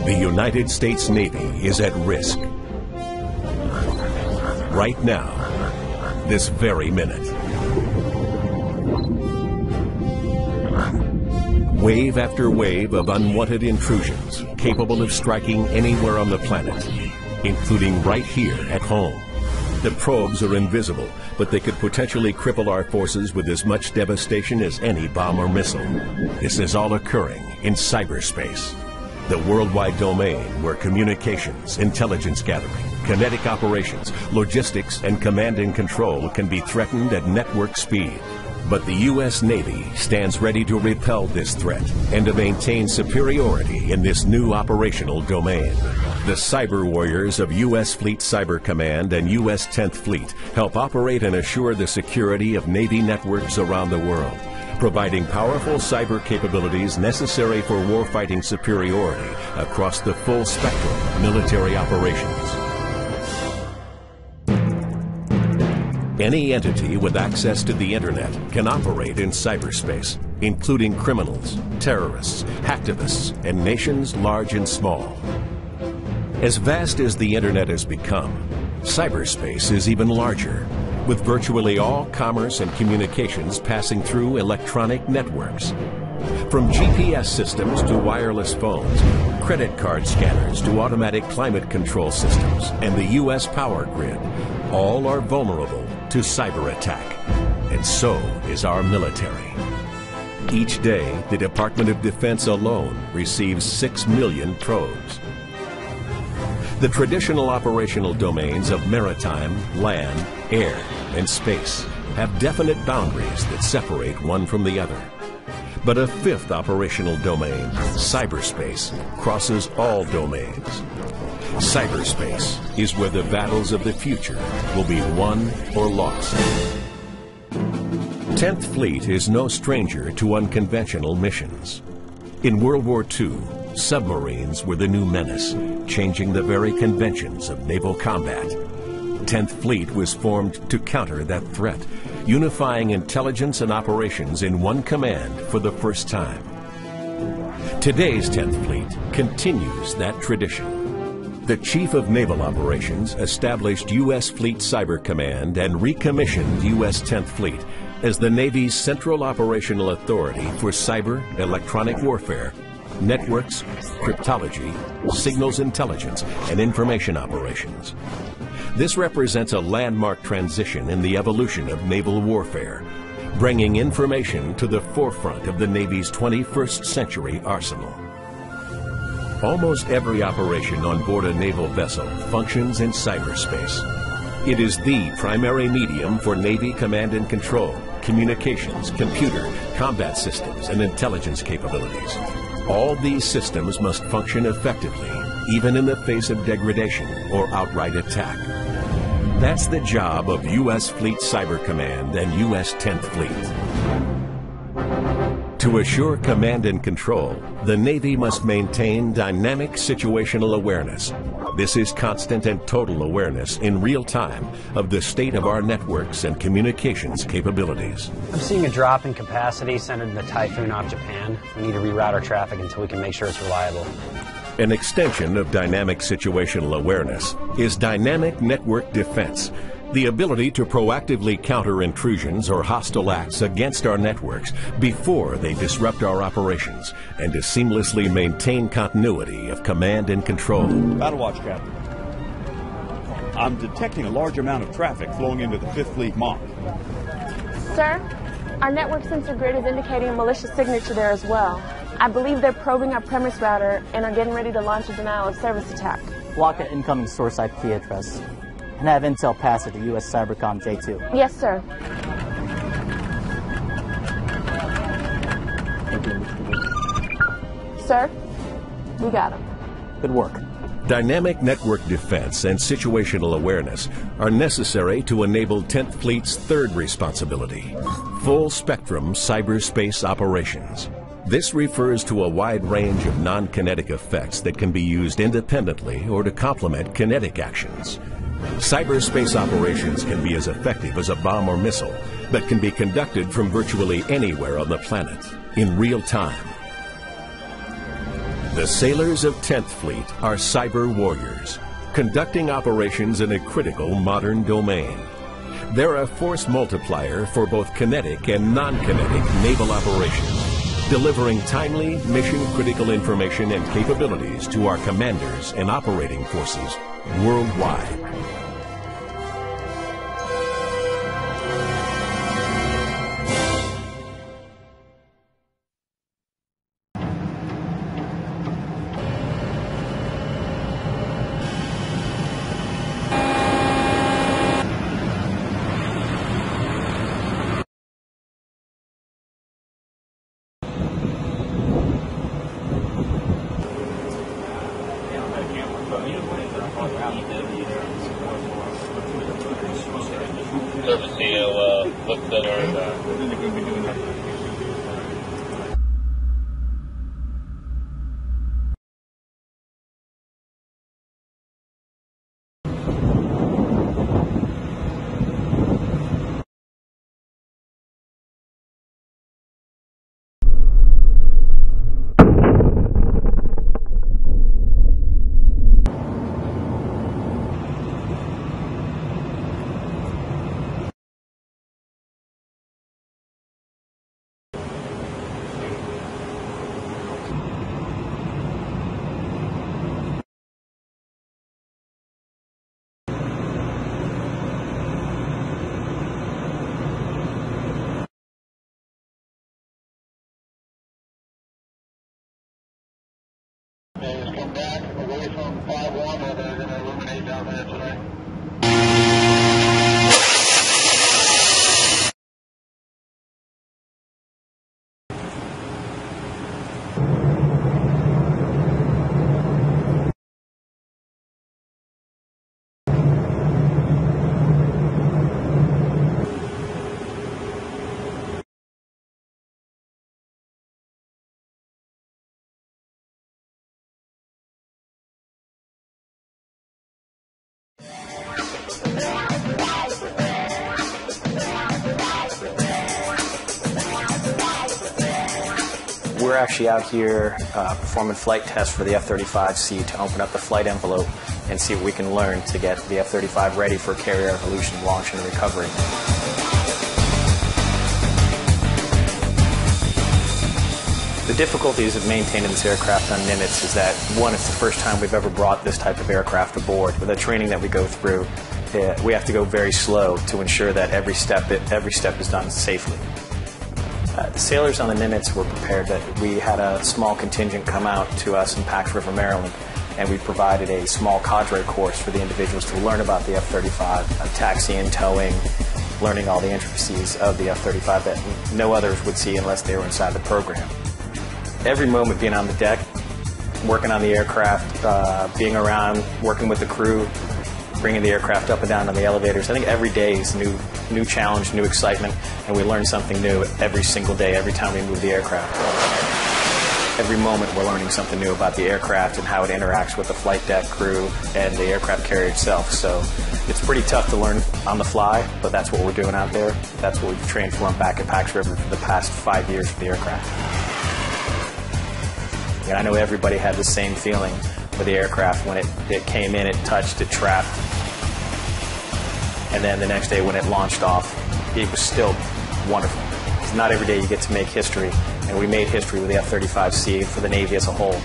The United States Navy is at risk. Right now, this very minute. Wave after wave of unwanted intrusions capable of striking anywhere on the planet, including right here at home. The probes are invisible, but they could potentially cripple our forces with as much devastation as any bomb or missile. This is all occurring in cyberspace, the worldwide domain where communications, intelligence gathering, kinetic operations, logistics, and command and control can be threatened at network speed. But the U.S. Navy stands ready to repel this threat and to maintain superiority in this new operational domain. The cyber warriors of U.S. Fleet Cyber Command and U.S. 10th Fleet help operate and assure the security of Navy networks around the world, providing powerful cyber capabilities necessary for warfighting superiority across the full spectrum of military operations. Any entity with access to the internet can operate in cyberspace, including criminals, terrorists, hacktivists, and nations large and small. As vast as the internet has become, cyberspace is even larger, with virtually all commerce and communications passing through electronic networks. From GPS systems to wireless phones, credit card scanners to automatic climate control systems, and the U.S. power grid, all are vulnerable to cyber attack. And so is our military. Each day, the Department of Defense alone receives 6 million probes. The traditional operational domains of maritime, land, air, and space have definite boundaries that separate one from the other. But a fifth operational domain, cyberspace, crosses all domains. Cyberspace is where the battles of the future will be won or lost. 10th Fleet is no stranger to unconventional missions. In World War II, submarines were the new menace, changing the very conventions of naval combat. 10th Fleet was formed to counter that threat, unifying intelligence and operations in one command for the first time. Today's 10th Fleet continues that tradition. The Chief of Naval Operations established U.S. Fleet Cyber Command and recommissioned U.S. 10th Fleet as the Navy's central operational authority for cyber, electronic warfare, networks, cryptology, signals intelligence, and information operations. This represents a landmark transition in the evolution of naval warfare, bringing information to the forefront of the Navy's 21st century arsenal. Almost every operation on board a naval vessel functions in cyberspace. It is the primary medium for Navy command and control, communications, computer, combat systems, and intelligence capabilities. All these systems must function effectively, even in the face of degradation or outright attack. That's the job of U.S. Fleet Cyber Command and U.S. 10th Fleet. To assure command and control, the Navy must maintain dynamic situational awareness. This is constant and total awareness in real time of the state of our networks and communications capabilities. I'm seeing a drop in capacity centered in the typhoon off Japan. We need to reroute our traffic until we can make sure it's reliable. An extension of dynamic situational awareness is dynamic network defense, the ability to proactively counter intrusions or hostile acts against our networks before they disrupt our operations, and to seamlessly maintain continuity of command and control. Battle Watch, Captain. I'm detecting a large amount of traffic flowing into the 5th Fleet MOC. Sir, our network sensor grid is indicating a malicious signature there as well. I believe they're probing our premise router and are getting ready to launch a denial of service attack. Block the incoming source IP address and have intel pass it to U.S. Cybercom J2. Yes, sir. Sir, we got him. Good work. Dynamic network defense and situational awareness are necessary to enable 10th Fleet's third responsibility, full-spectrum cyberspace operations. This refers to a wide range of non-kinetic effects that can be used independently or to complement kinetic actions. Cyberspace operations can be as effective as a bomb or missile, but can be conducted from virtually anywhere on the planet, in real time. The sailors of 10th Fleet are cyber warriors, conducting operations in a critical modern domain. They're a force multiplier for both kinetic and non-kinetic naval operations, delivering timely, mission-critical information and capabilities to our commanders and operating forces worldwide. Come back away from 5-1, or they're going to illuminate down there today. We're actually out here performing flight tests for the F-35C to open up the flight envelope and see what we can learn to get the F-35 ready for carrier evolution, launch, and recovery. The difficulties of maintaining this aircraft on Nimitz is that, one, it's the first time we've ever brought this type of aircraft aboard. With the training that we go through, we have to go very slow to ensure that every step is done safely. The sailors on the Nimitz were prepared that we had a small contingent come out to us in Pax River, Maryland, and we provided a small cadre course for the individuals to learn about the F-35, taxiing, towing, learning all the intricacies of the F-35 that no others would see unless they were inside the program. Every moment being on the deck, working on the aircraft, being around, working with the crew, bringing the aircraft up and down on the elevators. I think every day is new challenge, new excitement, and we learn something new every single day, every time we move the aircraft. Every moment we're learning something new about the aircraft and how it interacts with the flight deck crew and the aircraft carrier itself. So it's pretty tough to learn on the fly, but that's what we're doing out there. That's what we've trained for back at Pax River for the past 5 years for the aircraft. And I know everybody had the same feeling with the aircraft when it came in, it touched, it trapped. And then the next day when it launched off, it was still wonderful. It's not every day you get to make history, and we made history with the F-35C for the Navy as a whole.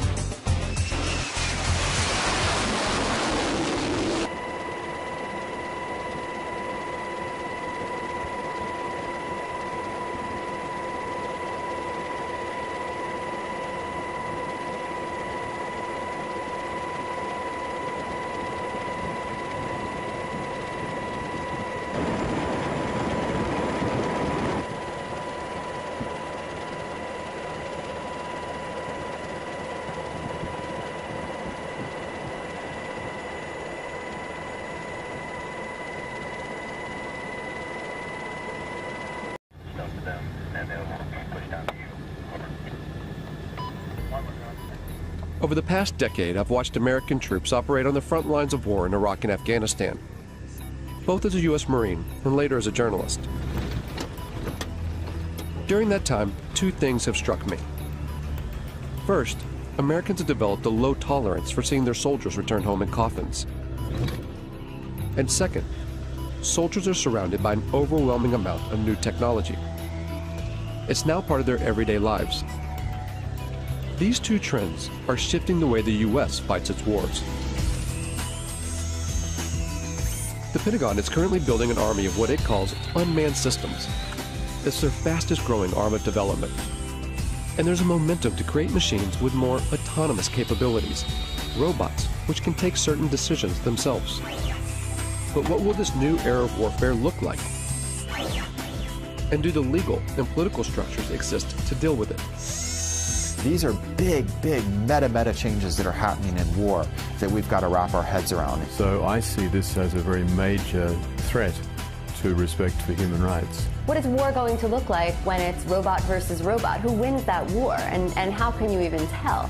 Over the past decade, I've watched American troops operate on the front lines of war in Iraq and Afghanistan, both as a U.S. Marine and later as a journalist. During that time, two things have struck me. First, Americans have developed a low tolerance for seeing their soldiers return home in coffins. And second, soldiers are surrounded by an overwhelming amount of new technology. It's now part of their everyday lives. These two trends are shifting the way the U.S. fights its wars. The Pentagon is currently building an army of what it calls unmanned systems. It's their fastest growing arm of development. And there's a momentum to create machines with more autonomous capabilities, robots which can take certain decisions themselves. But what will this new era of warfare look like? And do the legal and political structures exist to deal with it? These are big meta changes that are happening in war that we've got to wrap our heads around. So I see this as a very major threat to respect for human rights. What is war going to look like when it's robot versus robot? Who wins that war, and how can you even tell?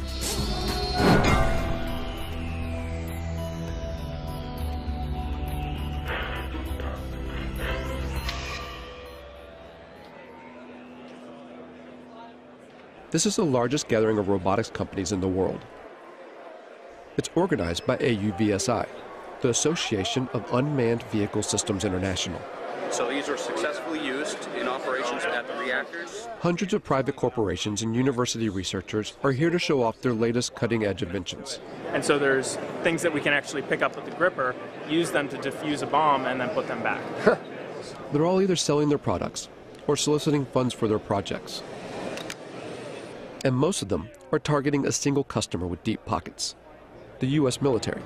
This is the largest gathering of robotics companies in the world. It's organized by AUVSI, the Association of Unmanned Vehicle Systems International. So these are successfully used in operations at the reactors. Hundreds of private corporations and university researchers are here to show off their latest cutting-edge inventions. And so there's things that we can actually pick up with the gripper, use them to defuse a bomb, and then put them back. They're all either selling their products or soliciting funds for their projects. And most of them are targeting a single customer with deep pockets, the U.S. military.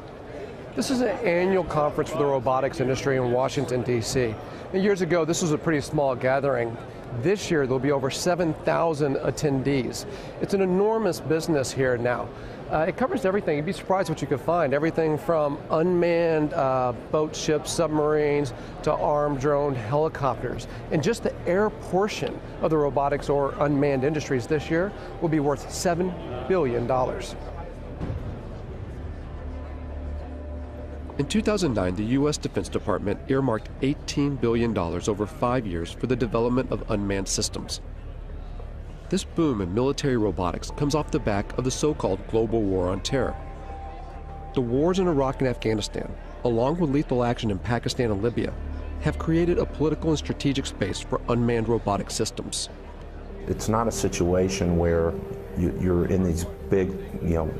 This is an annual conference for the robotics industry in Washington, D.C. Years ago, this was a pretty small gathering. This year, there'll be over 7,000 attendees. It's an enormous business here now. It covers everything. You'd be surprised what you could find. Everything from unmanned boats, ships, submarines, to armed drone helicopters. And just the air portion of the robotics or unmanned industries this year will be worth $7 billion. In 2009, the U.S. Defense Department earmarked $18 billion over 5 years for the development of unmanned systems. This boom in military robotics comes off the back of the so-called global war on terror. The wars in Iraq and Afghanistan, along with lethal action in Pakistan and Libya, have created a political and strategic space for unmanned robotic systems. It's not a situation where you're in these big,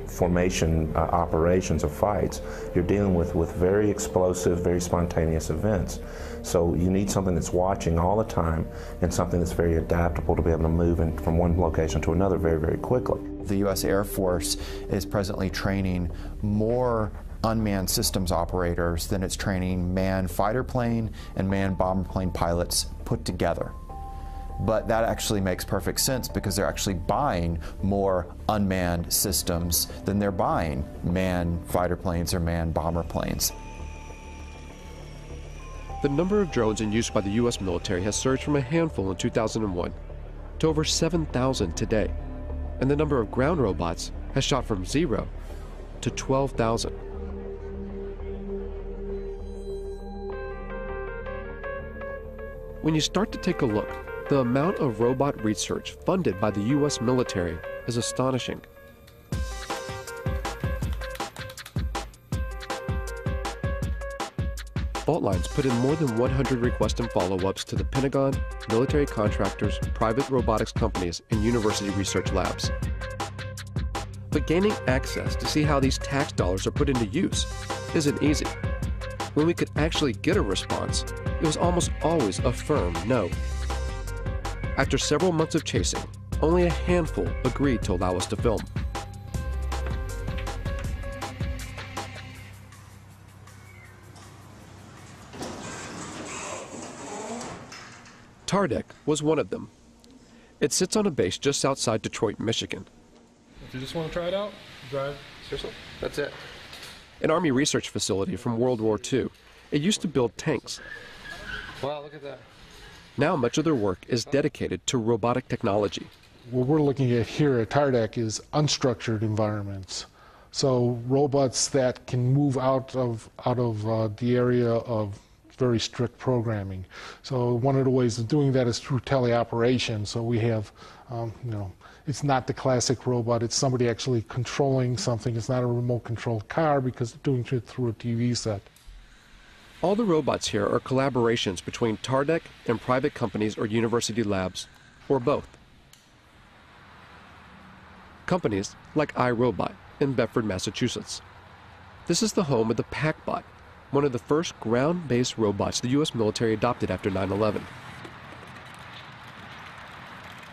formation operations or fights. You're dealing with very explosive, very spontaneous events. So you need something that's watching all the time and something that's very adaptable to be able to move from one location to another very, very quickly. The U.S. Air Force is presently training more unmanned systems operators than it's training manned fighter plane and manned bomber plane pilots put together. But that actually makes perfect sense because they're actually buying more unmanned systems than they're buying manned fighter planes or manned bomber planes. The number of drones in use by the U.S. military has surged from a handful in 2001 to over 7,000 today, and the number of ground robots has shot from 0 to 12,000. When you start to take a look, the amount of robot research funded by the U.S. military is astonishing. Fault Lines put in more than 100 requests and follow-ups to the Pentagon, military contractors, private robotics companies, and university research labs. But gaining access to see how these tax dollars are put into use isn't easy. When we could actually get a response, it was almost always a firm no. After several months of chasing, only a handful agreed to allow us to film. Tardec was one of them. It sits on a base just outside Detroit, Michigan. If you just want to try it out, drive. Seriously? That's it. An Army research facility from World War II. It used to build tanks. Wow, look at that. Now much of their work is dedicated to robotic technology. What we're looking at here at Tardec is unstructured environments. So robots that can move out of the area of very strict programming. So one of the ways of doing that is through teleoperation. So we have, it's not the classic robot, it's somebody actually controlling something. It's not a remote controlled car because it's doing it through a TV set. All the robots here are collaborations between TARDEC and private companies or university labs, or both. Companies like iRobot in Bedford, Massachusetts. This is the home of the PackBot, one of the first ground-based robots the U.S. military adopted after 9/11.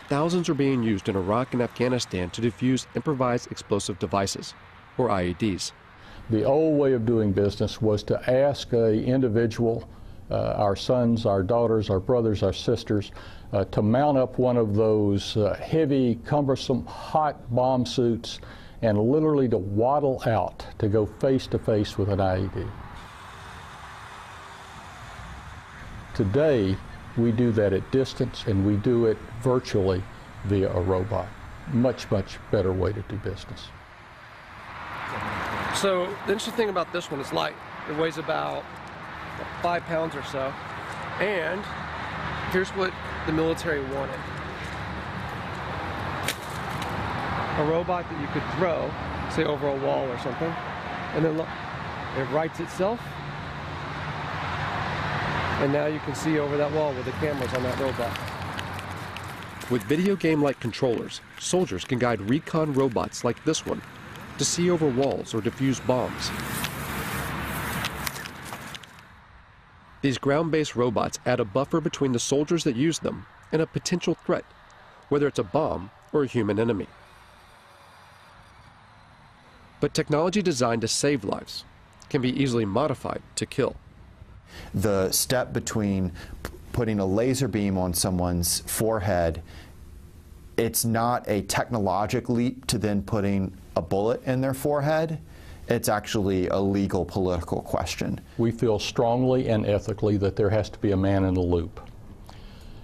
Thousands are being used in Iraq and Afghanistan to defuse improvised explosive devices, or IEDs. The old way of doing business was to ask an individual, our sons, our daughters, our brothers, our sisters, to mount up one of those heavy, cumbersome, hot bomb suits and literally to waddle out to go face to face with an IED. Today, we do that at distance, and we do it virtually via a robot. Much, much better way to do business. So the interesting thing about this one is light. It weighs about 5 pounds or so. And here's what the military wanted. A robot that you could throw, say over a wall or something, and then look, it rights itself. And now you can see over that wall with the cameras on that robot. With video game-like controllers, soldiers can guide recon robots like this one to see over walls or defuse bombs. These ground-based robots add a buffer between the soldiers that use them and a potential threat, whether it's a bomb or a human enemy. But technology designed to save lives can be easily modified to kill. The step between putting a laser beam on someone's forehead, it's not a technological leap to then putting a bullet in their forehead. It's actually a legal, political question. We feel strongly and ethically that there has to be a man in the loop.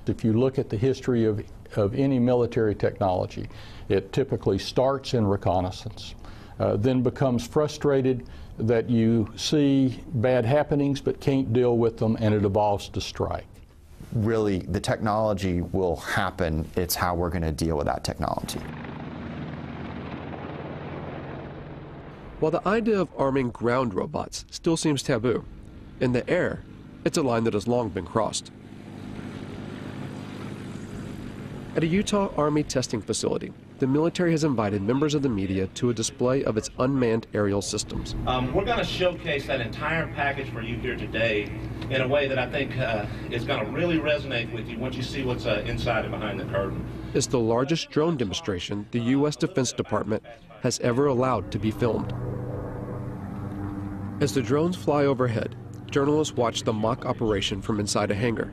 If you look at the history of any military technology, it typically starts in reconnaissance, then becomes frustrated that you see bad happenings but can't deal with them, and it evolves to strike. Really, the technology will happen. It's how we're going to deal with that technology. While the idea of arming ground robots still seems taboo, in the air, it's a line that has long been crossed. At a Utah Army testing facility, the military has invited members of the media to a display of its unmanned aerial systems. We're going to showcase that entire package for you here today in a way that I think is going to really resonate with you once you see what's inside and behind the curtain. It's the largest drone demonstration the U.S. Defense Department has ever allowed to be filmed. As the drones fly overhead, journalists watch the mock operation from inside a hangar.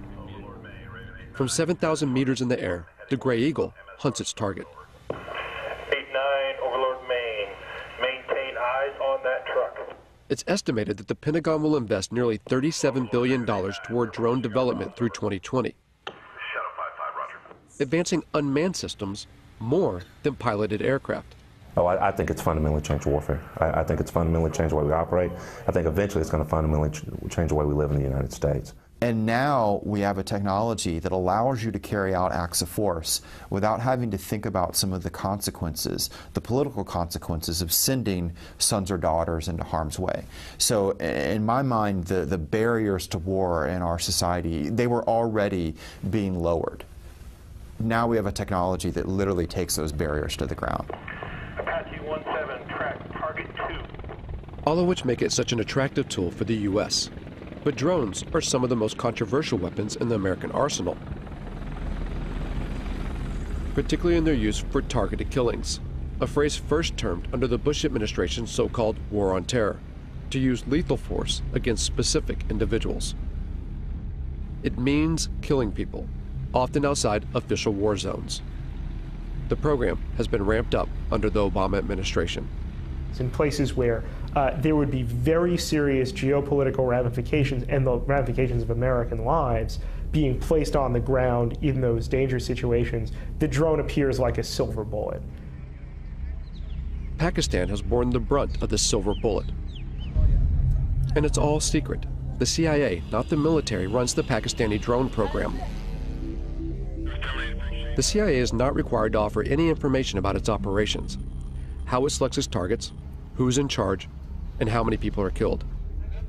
From 7,000 meters in the air, the Gray Eagle hunts its target. 8-9, Overlord Maine. Maintain eyes on that truck. It's estimated that the Pentagon will invest nearly $37 billion toward drone development through 2020, advancing unmanned systems more than piloted aircraft. Oh, I think it's fundamentally changed warfare. I think it's fundamentally changed the way we operate. I think eventually it's going to fundamentally change the way we live in the United States. And now we have a technology that allows you to carry out acts of force without having to think about some of the consequences, the political consequences of sending sons or daughters into harm's way. So in my mind, the barriers to war in our society, they were already being lowered. Now we have a technology that literally takes those barriers to the ground. Apache 17, track target 2. All of which make it such an attractive tool for the U.S. But drones are some of the most controversial weapons in the American arsenal, particularly in their use for targeted killings, a phrase first termed under the Bush administration's so-called War on Terror, to use lethal force against specific individuals. It means killing people, often outside official war zones. The program has been ramped up under the Obama administration. In places where there would be very serious geopolitical ramifications and the ramifications of American lives being placed on the ground in those dangerous situations, the drone appears like a silver bullet. Pakistan has borne the brunt of the silver bullet. And it's all secret. The CIA, not the military, runs the Pakistani drone program. The CIA is not required to offer any information about its operations, how it selects its targets, who's in charge, and how many people are killed.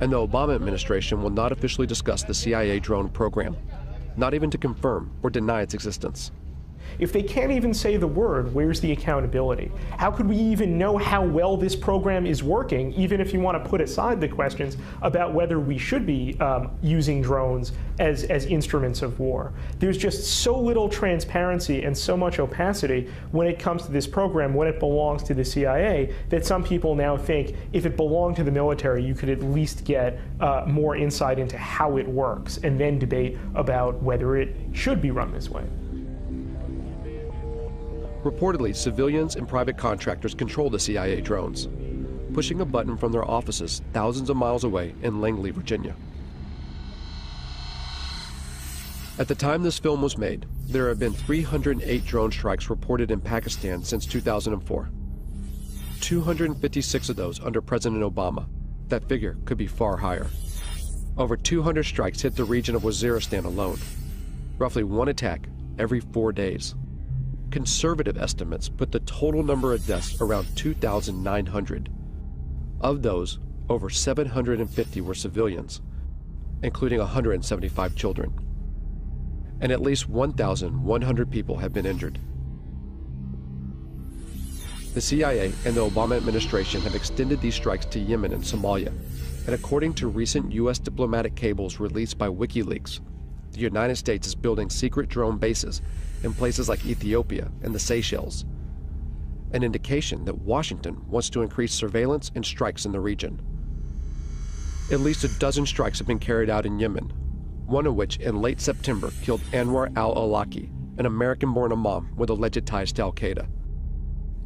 And the Obama administration will not officially discuss the CIA drone program, not even to confirm or deny its existence. If they can't even say the word, where's the accountability? How could we even know how well this program is working, even if you want to put aside the questions about whether we should be using drones as instruments of war? There's just so little transparency and so much opacity when it comes to this program, when it belongs to the CIA, that some people now think if it belonged to the military, you could at least get more insight into how it works and then debate about whether it should be run this way. Reportedly, civilians and private contractors control the CIA drones, pushing a button from their offices thousands of miles away in Langley, Virginia. At the time this film was made, there have been 308 drone strikes reported in Pakistan since 2004. 256 of those under President Obama. That figure could be far higher. Over 200 strikes hit the region of Waziristan alone, roughly one attack every 4 days. Conservative estimates put the total number of deaths around 2,900. Of those, over 750 were civilians, including 175 children. And at least 1,100 people have been injured. The CIA and the Obama administration have extended these strikes to Yemen and Somalia, and according to recent U.S. diplomatic cables released by WikiLeaks, the United States is building secret drone bases in places like Ethiopia and the Seychelles, an indication that Washington wants to increase surveillance and strikes in the region. At least a dozen strikes have been carried out in Yemen, one of which in late September killed Anwar al-Awlaki, an American-born imam with alleged ties to al-Qaeda.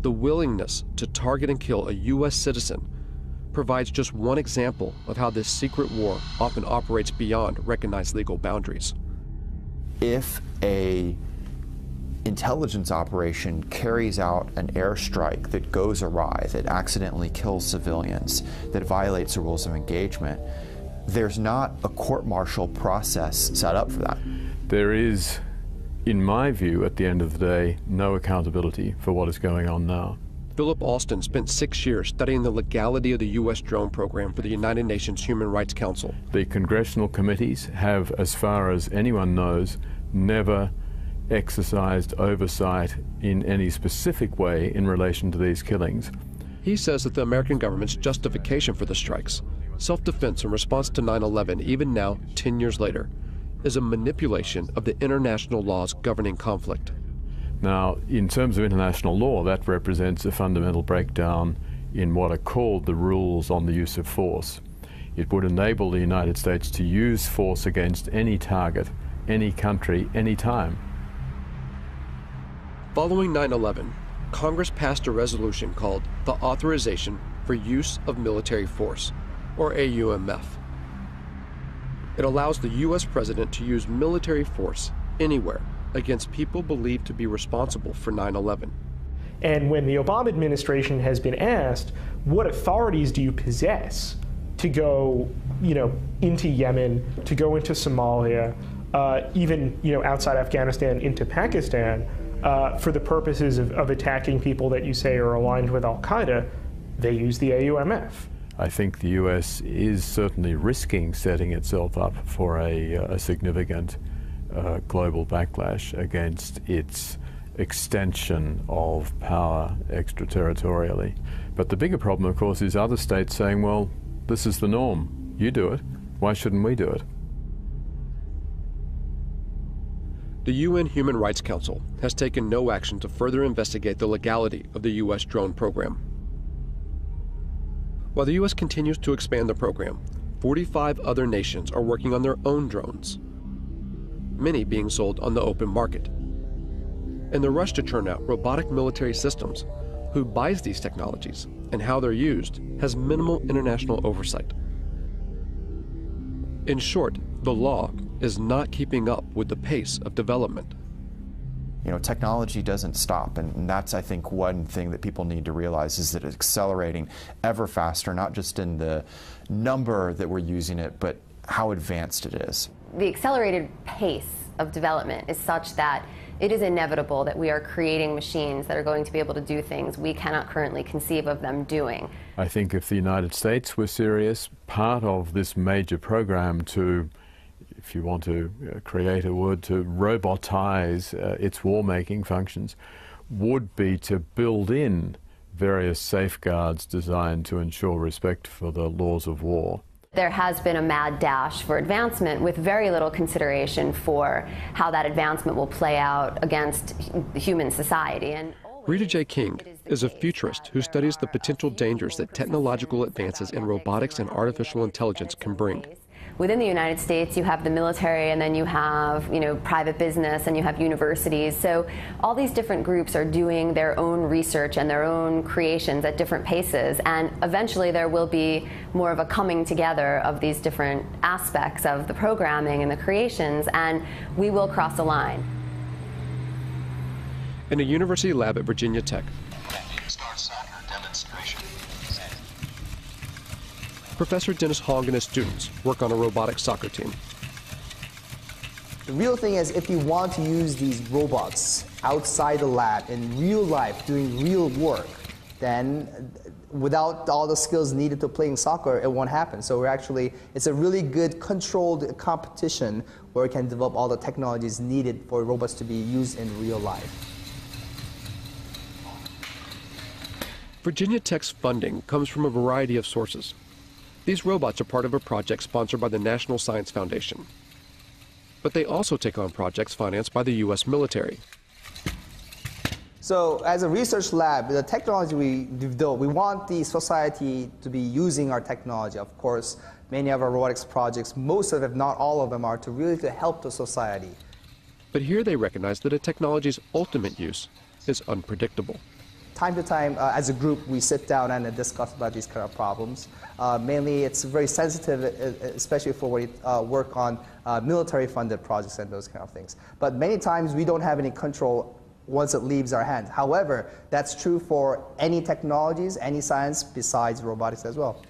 The willingness to target and kill a U.S. citizen provides just one example of how this secret war often operates beyond recognized legal boundaries. If an intelligence operation carries out an airstrike that goes awry, that accidentally kills civilians, that violates the rules of engagement, there's not a court-martial process set up for that. There is, in my view, at the end of the day, no accountability for what is going on now. Philip Alston spent 6 years studying the legality of the U.S. drone program for the United Nations Human Rights Council. The congressional committees have, as far as anyone knows, never exercised oversight in any specific way in relation to these killings. He says that the American government's justification for the strikes, self-defense in response to 9/11, even now, 10 years later, is a manipulation of the international laws governing conflict. Now, in terms of international law, that represents a fundamental breakdown in what are called the rules on the use of force. It would enable the United States to use force against any target, any country, any time. Following 9/11, Congress passed a resolution called the Authorization for Use of Military Force, or AUMF. It allows the U.S. President to use military force anywhere against people believed to be responsible for 9/11. And when the Obama administration has been asked, what authorities do you possess to go, into Yemen, to go into Somalia, even, outside Afghanistan into Pakistan, for the purposes of attacking people that you say are aligned with al-Qaeda, they use the AUMF. I think the U.S. is certainly risking setting itself up for a significant global backlash against its extension of power extraterritorially. But the bigger problem, of course, is other states saying, well, this is the norm. You do it. Why shouldn't we do it? The UN Human Rights Council has taken no action to further investigate the legality of the U.S. drone program. While the U.S. continues to expand the program, 45 other nations are working on their own drones, many being sold on the open market. In the rush to churn out robotic military systems, who buys these technologies and how they're used has minimal international oversight. In short, the law is not keeping up with the pace of development. Technology doesn't stop, and that's, I think, one thing that people need to realize is that it's accelerating ever faster, not just in the number that we're using it, but how advanced it is. The accelerated pace of development is such that it is inevitable that we are creating machines that are going to be able to do things we cannot currently conceive of them doing. I think if the United States were serious, part of this major program to, if you want to create a word, to robotize its war-making functions, would be to build in various safeguards designed to ensure respect for the laws of war. There has been a mad dash for advancement with very little consideration for how that advancement will play out against human society. And Rita J. King is a futurist who studies the potential dangers that technological advances in robotics and artificial intelligence can bring. Within the United States, you have the military, and then you have, private business, and you have universities. So all these different groups are doing their own research and their own creations at different paces. And eventually there will be more of a coming together of these different aspects of the programming and the creations, and we will cross a line. In a university lab at Virginia Tech, Professor Dennis Hong and his students work on a robotic soccer team. The real thing is, if you want to use these robots outside the lab in real life doing real work, then without all the skills needed to playing soccer, it won't happen. So it's a really good controlled competition where we can develop all the technologies needed for robots to be used in real life. Virginia Tech's funding comes from a variety of sources. These robots are part of a project sponsored by the National Science Foundation. But they also take on projects financed by the U.S. military. So as a research lab, the technology we develop, we want the society to be using our technology. Of course, many of our robotics projects, most of them, if not all of them, are to help the society. But here they recognize that a technology's ultimate use is unpredictable. Time to time, as a group, we sit down and discuss about these kind of problems. Mainly, it's very sensitive, especially for when we work on military-funded projects and those kind of things. But many times, we don't have any control once it leaves our hands. However, that's true for any technologies, any science besides robotics as well.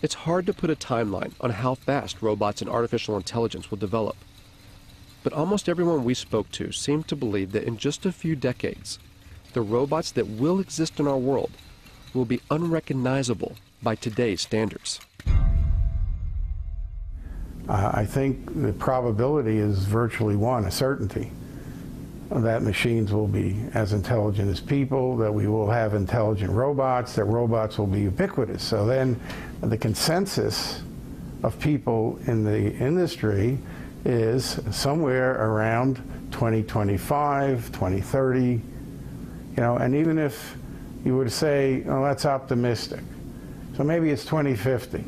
It's hard to put a timeline on how fast robots and artificial intelligence will develop. But almost everyone we spoke to seemed to believe that in just a few decades, the robots that will exist in our world will be unrecognizable by today's standards. I think the probability is virtually one, a certainty, that machines will be as intelligent as people, that we will have intelligent robots, that robots will be ubiquitous. So then the consensus of people in the industry is somewhere around 2025, 2030, and even if you would say, oh, that's optimistic, so maybe it's 2050.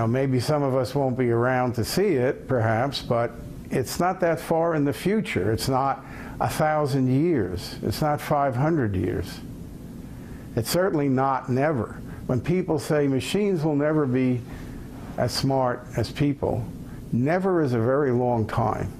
Maybe some of us won't be around to see it, perhaps, but it's not that far in the future. It's not 1,000 years. It's not 500 years. It's certainly not never. When people say machines will never be as smart as people, never is a very long time.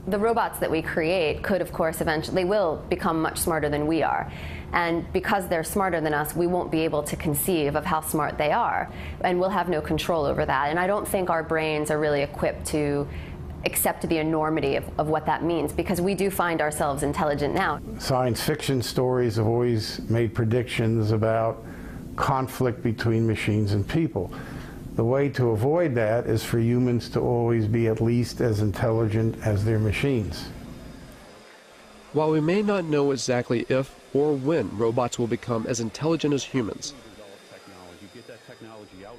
The robots that we create could, of course, eventually will become much smarter than we are. And because they're smarter than us, we won't be able to conceive of how smart they are. And we'll have no control over that. And I don't think our brains are really equipped to accept the enormity of what that means, because we do find ourselves intelligent now. Science fiction stories have always made predictions about conflict between machines and people. The way to avoid that is for humans to always be at least as intelligent as their machines. While we may not know exactly if or when robots will become as intelligent as humans,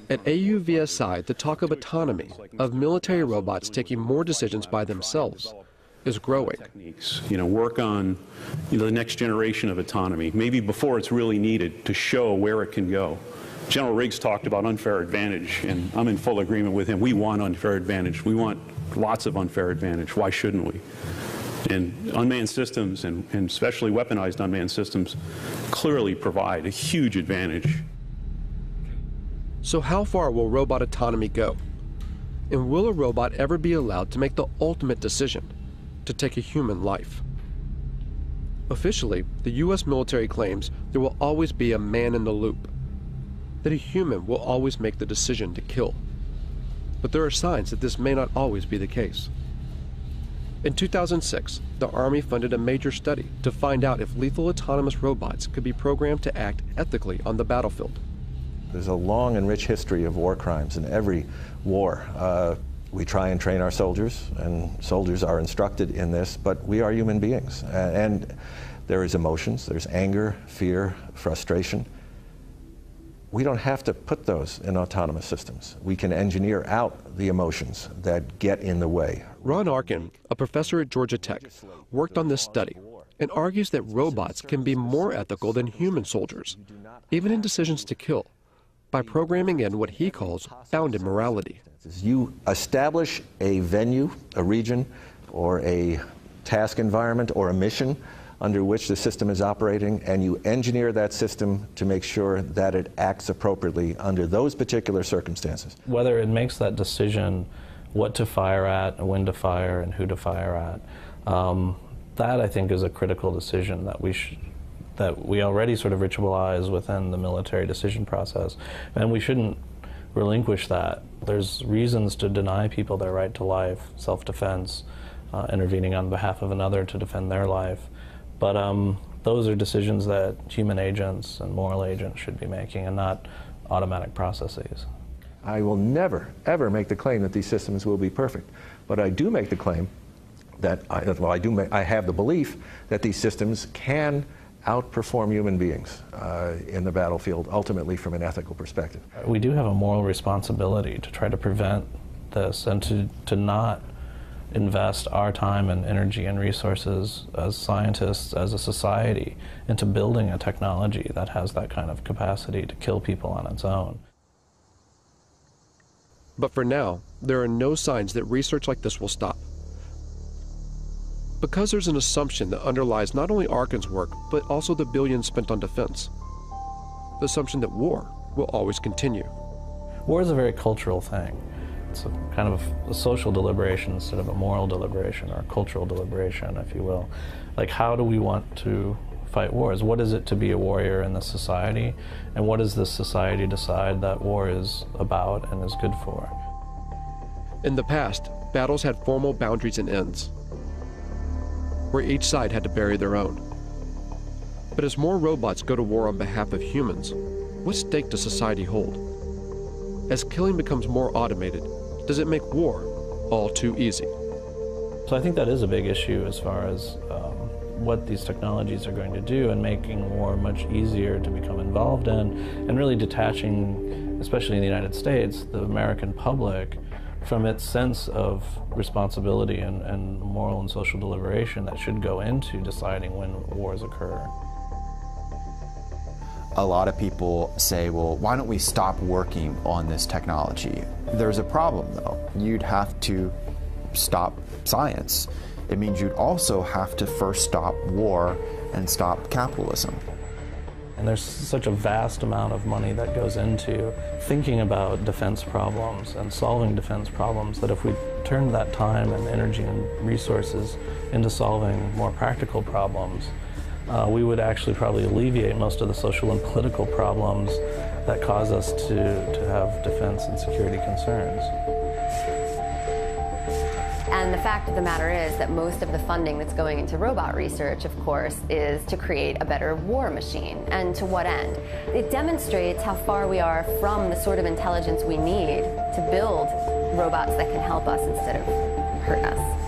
at AUVSI, the talk of autonomy, of military robots taking more decisions by themselves, is growing. Work on the next generation of autonomy, maybe before it's really needed, to show where it can go. General Riggs talked about unfair advantage, and I'm in full agreement with him. We want unfair advantage. We want lots of unfair advantage. Why shouldn't we? And unmanned systems, and especially weaponized unmanned systems, clearly provide a huge advantage. So how far will robot autonomy go? And will a robot ever be allowed to make the ultimate decision, to take a human life? Officially, the U.S. military claims there will always be a man in the loop. that a human will always make the decision to kill. But there are signs that this may not always be the case. In 2006, the Army funded a major study to find out if lethal autonomous robots could be programmed to act ethically on the battlefield. There's a long and rich history of war crimes in every war. We try and train our soldiers, and soldiers are instructed in this, but we are human beings. And there is emotions, there's anger, fear, frustration. We don't have to put those in autonomous systems. We can engineer out the emotions that get in the way. Ron Arkin, a professor at Georgia Tech, worked on this study and argues that robots can be more ethical than human soldiers, even in decisions to kill, by programming in what he calls bounded morality. You establish a venue, a region, or a task environment, or a mission under which the system is operating, and you engineer that system to make sure that it acts appropriately under those particular circumstances. Whether it makes that decision what to fire at, when to fire, and who to fire at, that I think is a critical decision that we already sort of ritualize within the military decision process, and we shouldn't relinquish that. There's reasons to deny people their right to life, self-defense, intervening on behalf of another to defend their life. But those are decisions that human agents and moral agents should be making, and not automatic processes. I will never, ever make the claim that these systems will be perfect. But I do make the claim that, I have the belief that these systems can outperform human beings in the battlefield, ultimately from an ethical perspective. We do have a moral responsibility to try to prevent this, and to not invest our time and energy and resources as scientists, as a society, into building a technology that has that kind of capacity to kill people on its own. But for now, there are no signs that research like this will stop. Because there's an assumption that underlies not only Arkin's work, but also the billions spent on defense. The assumption that war will always continue. War is a very cultural thing. It's a kind of a social deliberation instead of a moral deliberation, or a cultural deliberation, if you will. Like, how do we want to fight wars? What is it to be a warrior in this society? And what does this society decide that war is about and is good for? In the past, battles had formal boundaries and ends, where each side had to bury their own. But as more robots go to war on behalf of humans, what stake does society hold? As killing becomes more automated, does it make war all too easy? So I think that is a big issue as far as what these technologies are going to do, and making war much easier to become involved in, and really detaching, especially in the United States, the American public from its sense of responsibility and moral and social deliberation that should go into deciding when wars occur. A lot of people say, well, why don't we stop working on this technology? There's a problem, though. You'd have to stop science. It means you'd also have to first stop war and stop capitalism. And there's such a vast amount of money that goes into thinking about defense problems and solving defense problems, that if we turned that time and energy and resources into solving more practical problems, we would actually probably alleviate most of the social and political problems that cause us to have defense and security concerns. And the fact of the matter is that most of the funding that's going into robot research, of course, is to create a better war machine. And to what end? It demonstrates how far we are from the sort of intelligence we need to build robots that can help us instead of hurt us.